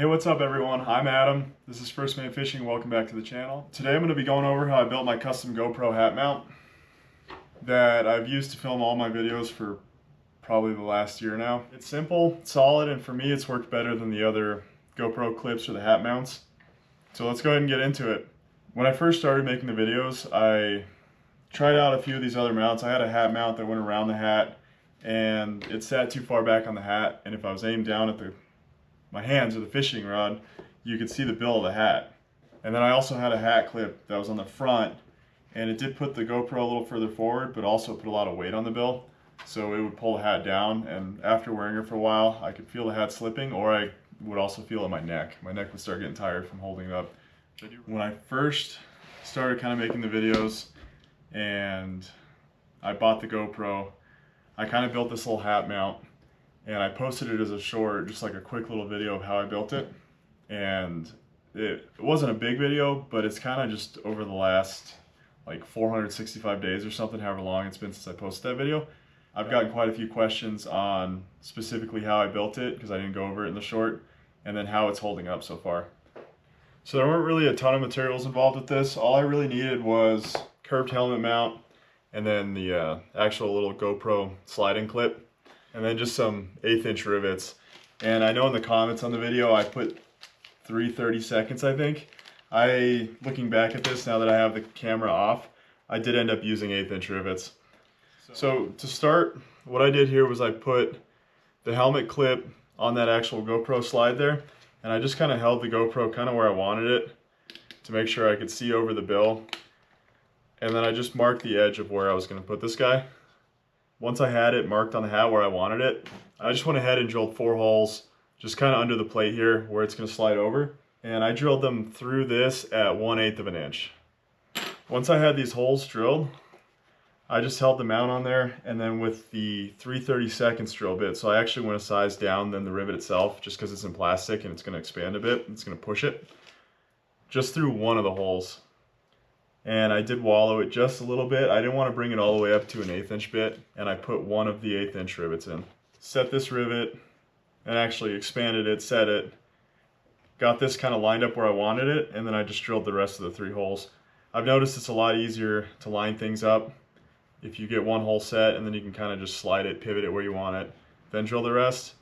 Hey, what's up everyone? I'm Adam. This is First Man Fishing. Welcome back to the channel. Today I'm going to be going over how I built my custom GoPro hat mount that I've used to film all my videos for probably the last year now. It's simple, solid, and for me it's worked better than the other GoPro clips or the hat mounts. So let's go ahead and get into it. When I first started making the videos, I tried out a few of these other mounts. I had a hat mount that went around the hat and it sat too far back on the hat, and if I was aimed down at my hands or the fishing rod, you could see the bill of the hat. And then I also had a hat clip that was on the front, and it did put the GoPro a little further forward, but also put a lot of weight on the bill. So it would pull the hat down, and after wearing it for a while, I could feel the hat slipping, or I would also feel it in my neck. My neck would start getting tired from holding it up. When I first started kind of making the videos and I bought the GoPro, I kind of built this little hat mount, and I posted it as a short, just like a quick little video of how I built it. And it wasn't a big video, but it's kind of just over the last like 465 days or something, however long it's been since I posted that video. I've gotten quite a few questions on specifically how I built it, because I didn't go over it in the short, and then how it's holding up so far. So there weren't really a ton of materials involved with this. All I really needed was curved helmet mount, and then the actual little GoPro sliding clip, and then just some 1/8 inch rivets. And I know in the comments on the video I put 3:30 seconds, I think. Looking back at this now that I have the camera off, I did end up using 1/8 inch rivets. So to start, what I did here was I put the helmet clip on that actual GoPro slide there, and I just kind of held the GoPro kind of where I wanted it to make sure I could see over the bill. And then I just marked the edge of where I was going to put this guy. Once I had it marked on the hat where I wanted it, I just went ahead and drilled 4 holes just kind of under the plate here where it's going to slide over. And I drilled them through this at 1/8 of an inch. Once I had these holes drilled, I just held the mount on there, and then with the 3/30 seconds drill bit, so I actually went a size down than the rivet itself just because it's in plastic and it's going to expand a bit, it's going to push it, just through one of the holes. And I did wallow it just a little bit. I didn't want to bring it all the way up to an 1/8 inch bit, and I put one of the 1/8 inch rivets in. Set this rivet and actually expanded it, set it, got this kind of lined up where I wanted it, and then I just drilled the rest of the 3 holes. I've noticed it's a lot easier to line things up if you get one hole set, and then you can kind of just slide it, pivot it where you want it, then drill the rest.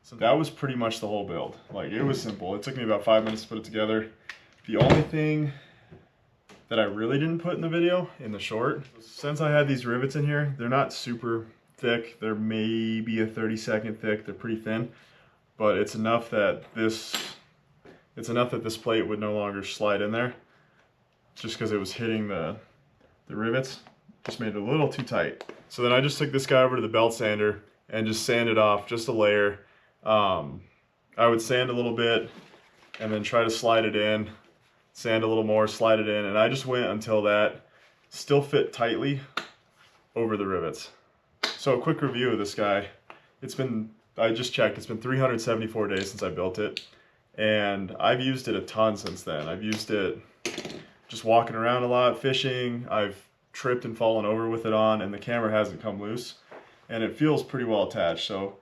So that was pretty much the whole build. Like, it was simple. It took me about 5 minutes to put it together. The only thing that I really didn't put in the video, in the short, since I had these rivets in here, they're not super thick. They're maybe a 30-second thick. They're pretty thin, but it's enough that this plate would no longer slide in there, just because it was hitting the rivets. Just made it a little too tight. So then I just took this guy over to the belt sander and just sanded off just a layer. I would sand a little bit and then try to slide it in, sand a little more, slide it in, and I just went until that still fit tightly over the rivets. So a quick review of this guy. I just checked, it's been 374 days since I built it, and I've used it a ton since then. I've used it just walking around a lot, fishing. I've tripped and fallen over with it on, and the camera hasn't come loose, and it feels pretty well attached, so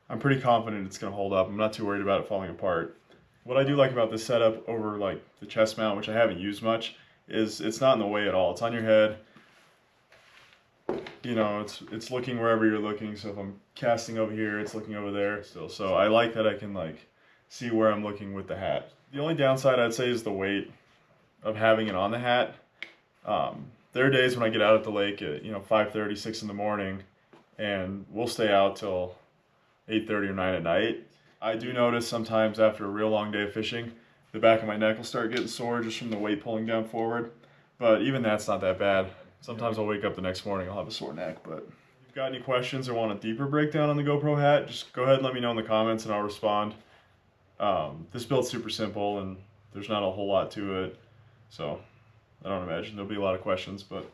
I'm pretty confident it's going to hold up. I'm not too worried about it falling apart. What I do like about this setup over like the chest mount, which I haven't used much, is it's not in the way at all. It's on your head. You know, it's looking wherever you're looking, so if I'm casting over here, it's looking over there still. So I like that I can like see where I'm looking with the hat. The only downside I'd say is the weight of having it on the hat. There are days when I get out at the lake at 5:30, 6 in the morning, and we'll stay out till 8:30 or 9 at night. I do notice sometimes after a real long day of fishing, the back of my neck will start getting sore just from the weight pulling down forward. But even that's not that bad. Sometimes I'll wake up the next morning, I'll have a sore neck. But if you've got any questions or want a deeper breakdown on the GoPro hat, just go ahead and let me know in the comments and I'll respond. This build's super simple and there's not a whole lot to it. So I don't imagine there'll be a lot of questions, but